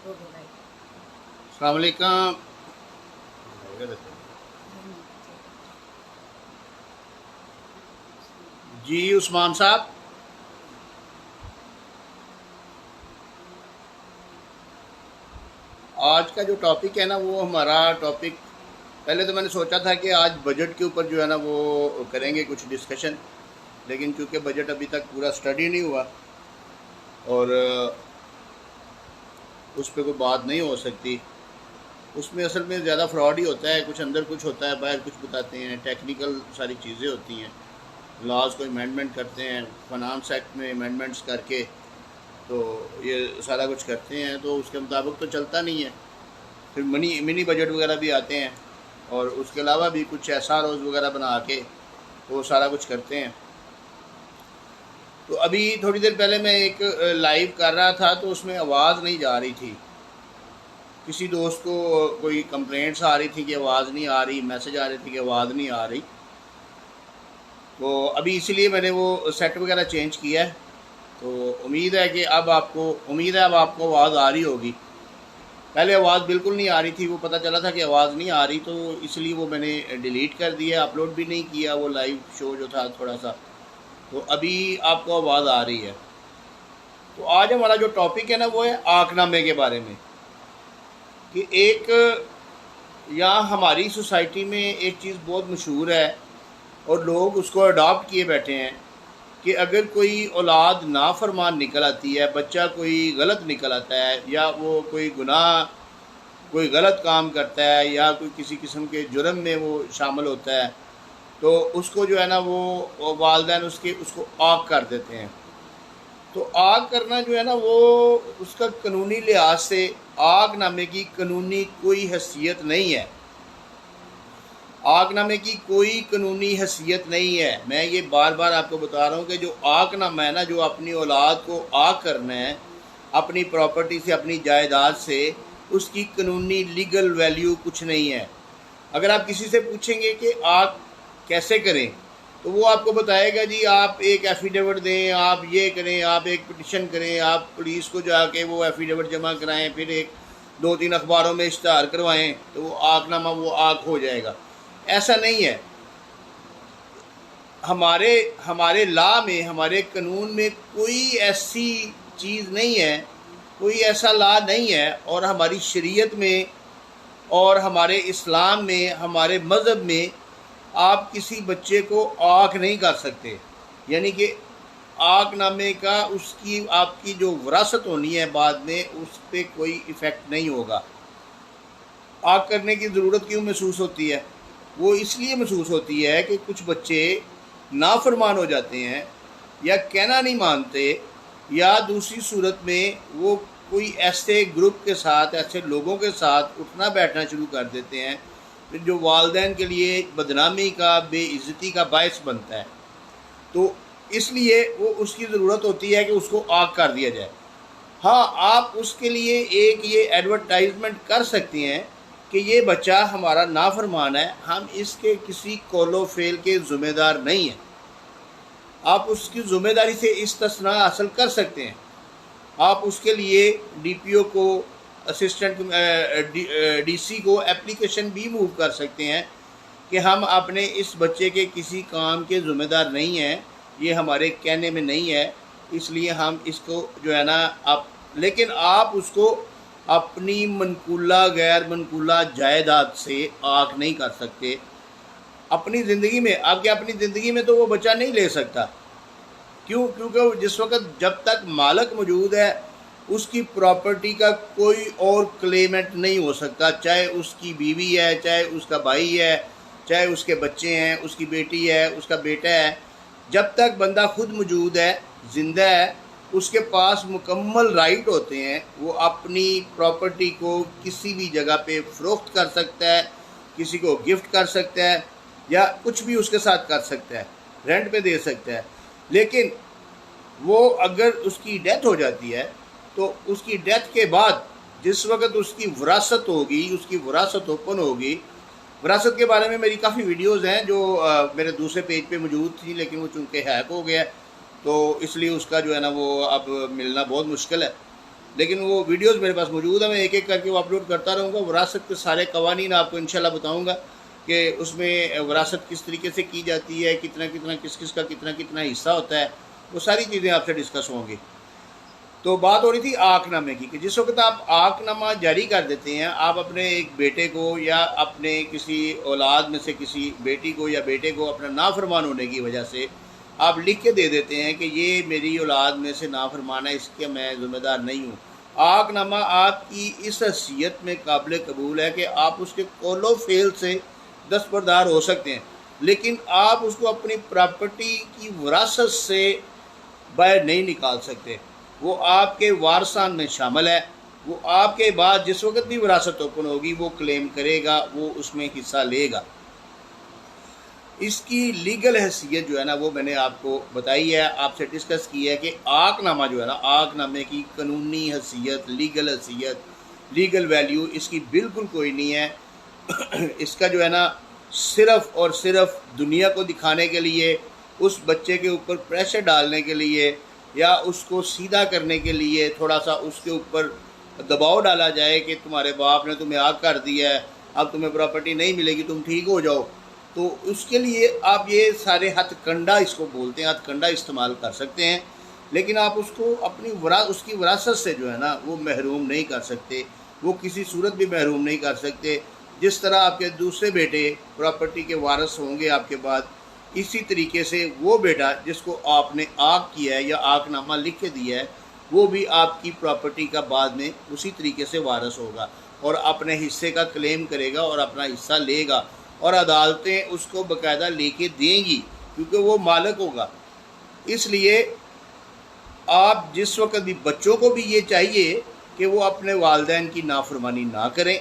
السلام علیکم جی عثمان صاحب. آج کا جو ٹاپک ہے نا وہ ہمارا ٹاپک، پہلے تو میں نے سوچا تھا کہ آج بجٹ کے اوپر جو ہے نا وہ کریں گے کچھ ڈسکشن، لیکن چونکہ بجٹ ابھی تک پورا سٹڈی نہیں ہوا اور اس پہ کوئی بات نہیں ہو سکتی. اس میں اصل میں زیادہ فراڈ ہی ہوتا ہے، کچھ اندر کچھ ہوتا ہے باہر کچھ بتاتے ہیں، ٹیکنیکل ساری چیزیں ہوتی ہیں. لاز کو امینڈمنٹ کرتے ہیں، فنانس ایکٹ میں امینڈمنٹس کر کے تو یہ سارا کچھ کرتے ہیں، تو اس کے مطابق تو چلتا نہیں ہے. پھر منی بجٹ وغیرہ بھی آتے ہیں اور اس کے علاوہ بھی کچھ ایسا روز وغیرہ بنا کے وہ سارا کچھ کرتے ہیں. تو ابھی تھوڑی دیر پہلے میں ایک لائیو کر رہا تھا تو اس میں آواز نہیں جا رہی تھی. کسی دوست کو کوئی کمپلینٹس آ رہی تھی کہ آواز نہیں آ رہی، میسج آ رہی تھی کہ آواز نہیں آ رہی. تو ابھی اسی لیے میں نے وہ سیٹ وغیرہ چینج کیا ہے. تو امید ہے کہ اب آپ کو آواز آ رہی ہوگی. پہلے آواز بالکل نہیں آ رہی تھی، وہ پتہ چلا تھا کہ آواز نہیں آ رہی، تو اس لیے وہ میں نے ڈیلیٹ کر دیا، اپلوڈ بھی نہیں کیا وہ لائیو شو جو تھا تھوڑا سا. تو ابھی آپ کو آواز آ رہی ہے. تو آج ہمارا جو ٹاپک ہے نا وہ ہے آک نامے کے بارے میں، کہ ایک یہاں ہماری سوسائٹی میں ایک چیز بہت مشہور ہے اور لوگ اس کو اڈاپٹ کیے بیٹھے ہیں کہ اگر کوئی اولاد نافرمان نکل آتی ہے، بچہ کوئی غلط نکل آتا ہے یا وہ کوئی گناہ کوئی غلط کام کرتا ہے یا کوئی کسی قسم کے جرم میں وہ شامل ہوتا ہے، تو اس کو جو ہے نا وہ والدین اس کو آگ کر دیتے ہیں. تو آگ کرنا جو ہے نا وہ اس کا قانونی لحاظ سے آگ نامے کی قانونی کوئی حیثیت نہیں ہے. آگ نامے کی کوئی قانونی حیثیت نہیں ہے. میں یہ بار بار آپ کو بتا رہا ہوں کہ جو آگ نامہ ہے نا، جو اپنی اولاد کو آگ کرنا ہے اپنی پراپرٹی سے، اپنی جائیداد سے، اس کی قانونی لیگل ویلیو کچھ نہیں ہے. اگر آپ کسی سے پوچھیں گے کہ آگ کیسے کریں تو وہ آپ کو بتائے گا جی آپ ایک ایفیڈیوٹ دیں، آپ یہ کریں، آپ ایک پٹیشن کریں، آپ پولیس کو جا کے وہ ایفیڈیوٹ جمع کرائیں، پھر ایک دو تین اخباروں میں اشتہار کروائیں تو وہ آگ نامہ وہ آگ ہو جائے گا. ایسا نہیں ہے. ہمارے لا میں، ہمارے قانون میں کوئی ایسی چیز نہیں ہے، کوئی ایسا لا نہیں ہے، اور ہماری شریعت میں اور ہمارے اسلام میں، ہمارے مذہب میں آپ کسی بچے کو آگ نہیں کر سکتے. یعنی کہ آگ نامے کا اس کی آپ کی جو وراثت ہونی ہے بعد میں اس پہ کوئی ایفیکٹ نہیں ہوگا. آگ کرنے کی ضرورت کیوں محسوس ہوتی ہے؟ وہ اس لیے محسوس ہوتی ہے کہ کچھ بچے نافرمان ہو جاتے ہیں یا کہنا نہیں مانتے، یا دوسری صورت میں وہ کوئی ایسے گروپ کے ساتھ، ایسے لوگوں کے ساتھ اٹھنا بیٹھنا شروع کر دیتے ہیں جو والدین کے لیے بدنامی کا، بے عزتی کا باعث بنتا ہے. تو اس لیے وہ اس کی ضرورت ہوتی ہے کہ اس کو آگ کر دیا جائے. ہاں، آپ اس کے لیے ایک یہ ایڈورٹائزمنٹ کر سکتے ہیں کہ یہ بچہ ہمارا نافرمان ہے، ہم اس کے کسی قول و فعل کے ذمہ دار نہیں ہیں. آپ اس کی ذمہ داری سے استثناء حاصل کر سکتے ہیں. آپ اس کے لیے ڈی پی او کو، اسسٹنٹ ڈی سی کو اپلیکیشن بھی موو کر سکتے ہیں کہ ہم اپنے اس بچے کے کسی کام کے ذمہ دار نہیں ہیں، یہ ہمارے کہنے میں نہیں ہے، اس لیے ہم اس کو جو ہے نا لیکن آپ اس کو اپنی منقولہ غیر منقولہ جائیداد سے آگ نہیں کر سکتے. اپنی زندگی میں، آپ کے اپنی زندگی میں تو وہ بچہ نہیں لے سکتا. کیونکہ جس وقت جب تک مالک موجود ہے اس کی پراپرٹی کا کوئی اور کلیمنٹ نہیں ہو سکتا، چاہے اس کی بیوی ہے، چاہے اس کا بھائی ہے، چاہے اس کے بچے ہیں، اس کی بیٹی ہے، اس کا بیٹا ہے. جب تک بندہ خود موجود ہے، زندہ ہے، اس کے پاس مکمل رائٹ ہوتے ہیں. وہ اپنی پراپرٹی کو کسی بھی جگہ پہ فروخت کر سکتا ہے، کسی کو گفٹ کر سکتا ہے، یا کچھ بھی اس کے ساتھ کر سکتا ہے، رینٹ پہ دے سکتا ہے. لیکن وہ اگر اس کی ڈیتھ ہو جاتی ہے تو اس کی ڈیتھ کے بعد جس وقت اس کی وراثت ہوگی، اس کی وراثت اوپن ہوگی. وراثت کے بارے میں میری کافی ویڈیوز ہیں جو میرے دوسرے پیج پہ موجود تھی، لیکن وہ چونکہ ہیک ہو گیا تو اس لیے اس کا جو ہے نا وہ اب ملنا بہت مشکل ہے. لیکن وہ ویڈیوز میرے پاس موجود ہیں، میں ایک ایک کر کے وہ اپلوڈ کرتا رہوں گا۔ وراثت کے سارے قوانین آپ کو انشاءاللہ بتاؤں گا کہ اس میں وراثت کس طریقے سے کی جاتی ہے، کتنا کتنا کس کس کا کتنا کتنا حصہ ہوتا ہے، وہ ساری چیزیں آپ سے ڈسکس ہوں گی۔ تو بات ہو رہی تھی عاق نامے کی کہ جس وقت آپ عاق نامہ جاری کر دیتے ہیں، آپ اپنے ایک بیٹے کو یا اپنے کسی اولاد میں سے کسی بیٹی کو یا بیٹے کو اپنا نافرمان ہونے کی وجہ سے آپ لکھ کے دے دیتے ہیں کہ یہ میری اولاد میں سے نافرمان ہے، اس کے میں ذمہ دار نہیں ہوں۔ عاق نامہ آپ کی اس حیثیت میں قابل قبول ہے کہ آپ اس کے قول و فعل سے دستبردار ہو سکتے ہیں، لیکن آپ اس کو اپنی پراپرٹی کی وراثت سے باہر نہیں نکال سکتے۔ وہ آپ کے وارثان میں شامل ہے، وہ آپ کے بعد جس وقت بھی وراثت اوپن ہوگی وہ کلیم کرے گا، وہ اس میں حصہ لے گا۔ اس کی لیگل حیثیت جو ہے نا وہ میں نے آپ کو بتائی ہے، آپ سے ڈسکس کی ہے کہ عاق نامہ جو ہے نا، عاق نامے کی قانونی حیثیت، لیگل ویلیو اس کی بالکل کوئی نہیں ہے۔ اس کا جو ہے نا صرف اور صرف دنیا کو دکھانے کے لیے، اس بچے کے اوپر پریشر ڈالنے کے لیے یا اس کو سیدھا کرنے کے لیے تھوڑا سا اس کے اوپر دباؤ ڈالا جائے کہ تمہارے باپ نے تمہیں عاق کر دیا ہے، اب تمہیں پراپرٹی نہیں ملے گی، تم ٹھیک ہو جاؤ۔ تو اس کے لیے آپ یہ سارے ہتھ کنڈا اس کو بولتے ہیں، ہتھ کنڈا استعمال کر سکتے ہیں، لیکن آپ اس کو اپنی اس کی وراثت سے جو ہے نا وہ محروم نہیں کر سکتے، وہ کسی صورت بھی محروم نہیں کر سکتے۔ جس طرح آپ کے دوسرے بیٹے پراپرٹی کے وارث ہوں گے آپ کے بعد، اسی طریقے سے وہ بیٹا جس کو آپ نے عاق کیا ہے یا عاق نامہ لکھ کے دیا ہے، وہ بھی آپ کی پراپرٹی کا بعد میں اسی طریقے سے وارث ہوگا اور اپنے حصے کا کلیم کرے گا اور اپنا حصہ لے گا، اور عدالتیں اس کو باقاعدہ لے کے دیں گی کیونکہ وہ مالک ہوگا۔ اس لیے آپ جس وقت بھی بچوں کو بھی یہ چاہیے کہ وہ اپنے والدین کی نافرمانی نہ کریں،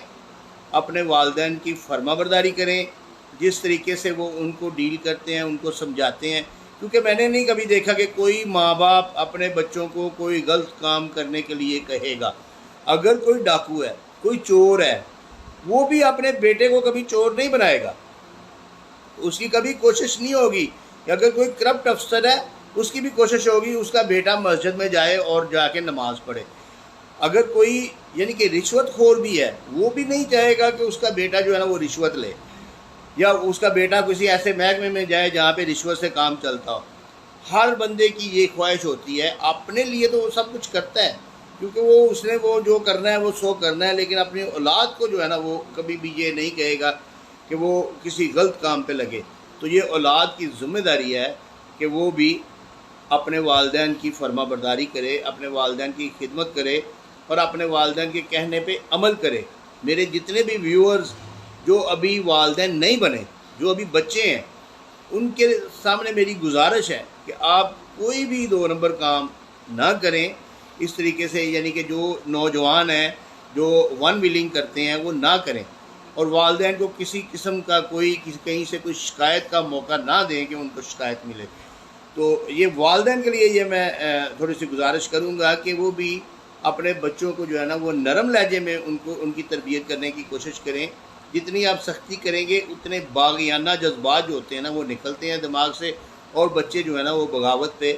اپنے والدین کی فرما برداری کریں، جس طریقے سے وہ ان کو ڈیل کرتے ہیں، ان کو سمجھاتے ہیں۔ کیونکہ میں نے نہیں کبھی دیکھا کہ کوئی ماں باپ اپنے بچوں کو کوئی غلط کام کرنے کے لیے کہے گا۔ اگر کوئی ڈاکو ہے، کوئی چور ہے، وہ بھی اپنے بیٹے کو کبھی چور نہیں بنائے گا، اس کی کبھی کوشش نہیں ہوگی کہ اگر کوئی کرپٹ افسر ہے اس کی بھی کوشش ہوگی اس کا بیٹا مسجد میں جائے اور جا کے نماز پڑھے۔ اگر کوئی یعنی کہ رشوت خور بھی ہے، وہ بھی نہیں چاہے گا کہ اس کا بیٹا جو ہے نا وہ رشوت لے، یا اس کا بیٹا کسی ایسے محکمے میں جائے جہاں پہ رشوت سے کام چلتا ہو۔ ہر بندے کی یہ خواہش ہوتی ہے، اپنے لیے تو وہ سب کچھ کرتا ہے کیونکہ اس نے وہ جو کرنا ہے وہ سو کرنا ہے، لیکن اپنی اولاد کو جو ہے نا وہ کبھی بھی یہ نہیں کہے گا کہ وہ کسی غلط کام پہ لگے۔ تو یہ اولاد کی ذمہ داری ہے کہ وہ بھی اپنے والدین کی فرما برداری کرے، اپنے والدین کی خدمت کرے اور اپنے والدین کے کہنے پہ عمل کرے۔ میرے جتنے بھی ویورز جو ابھی والدین نہیں بنے، جو ابھی بچے ہیں، ان کے سامنے میری گزارش ہے کہ آپ کوئی بھی 2 نمبر کام نہ کریں اس طریقے سے، یعنی کہ جو نوجوان ہیں جو ون ویلنگ کرتے ہیں وہ نہ کریں، اور والدین کو کسی قسم کا کہیں سے کوئی شکایت کا موقع نہ دیں کہ ان کو شکایت ملے۔ تو یہ والدین کے لیے یہ میں تھوڑی سی گزارش کروں گا کہ وہ بھی اپنے بچوں کو جو ہے نا وہ نرم لہجے میں ان کی تربیت کرنے کی کوشش کریں۔ جتنی آپ سختی کریں گے اتنے باغیانہ جذبات جو ہوتے ہیں نا وہ نکلتے ہیں دماغ سے، اور بچے جو ہے نا وہ بغاوت پہ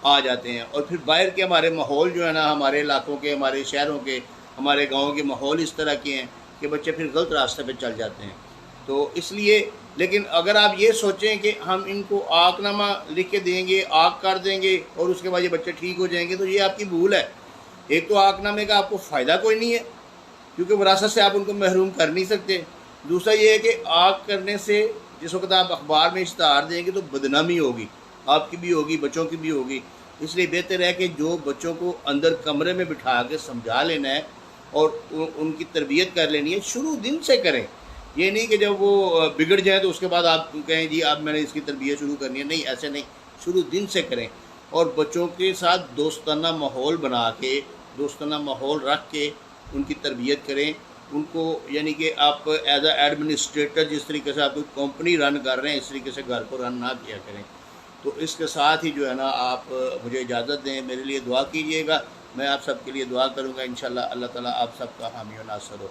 آ جاتے ہیں۔ اور پھر باہر کے ہمارے ماحول جو ہے نا، ہمارے علاقوں کے، ہمارے شہروں کے، ہمارے گاؤں کے ماحول اس طرح کے ہیں کہ بچے پھر غلط راستے پہ چل جاتے ہیں۔ تو اس لیے لیکن اگر آپ یہ سوچیں کہ ہم ان کو عاق نامہ لکھ کے دیں گے، عاق کر دیں گے اور اس کے بعد یہ بچے ٹھیک ہو جائیں گے، تو یہ آپ کی بھول ہے۔ ایک تو عاق نامے کا آپ کو فائدہ کوئی نہیں ہے کیونکہ وراثت سے آپ ان کو محروم کر نہیں سکتے، دوسرا یہ ہے کہ عاق کرنے سے جس وقت آپ اخبار میں اشتہار دیں گے تو بدنامی ہوگی، آپ کی بھی ہوگی، بچوں کی بھی ہوگی۔ اس لیے بہتر ہے کہ جو بچوں کو اندر کمرے میں بٹھا کے سمجھا لینا ہے اور ان کی تربیت کر لینی ہے، شروع دن سے کریں۔ یہ نہیں کہ جب وہ بگڑ جائیں تو اس کے بعد آپ کہیں جی اب میں نے اس کی تربیت شروع کرنی ہے، نہیں، ایسے نہیں، شروع دن سے کریں، اور بچوں کے ساتھ دوستانہ ماحول بنا کے، دوستانہ ماحول رکھ کے ان کی تربیت کریں۔ ان کو یعنی کہ آپ ایز اے ایڈمنسٹریٹر جس طریقے سے آپ کوئی کمپنی رن کر رہے ہیں اس طریقے سے گھر کو رن نہ کیا کریں۔ تو اس کے ساتھ ہی جو ہے نا آپ مجھے اجازت دیں، میرے لیے دعا کیجیے گا، میں آپ سب کے لیے دعا کروں گا، انشاءاللہ اللہ تعالیٰ آپ سب کا حامی و ناصر ہو۔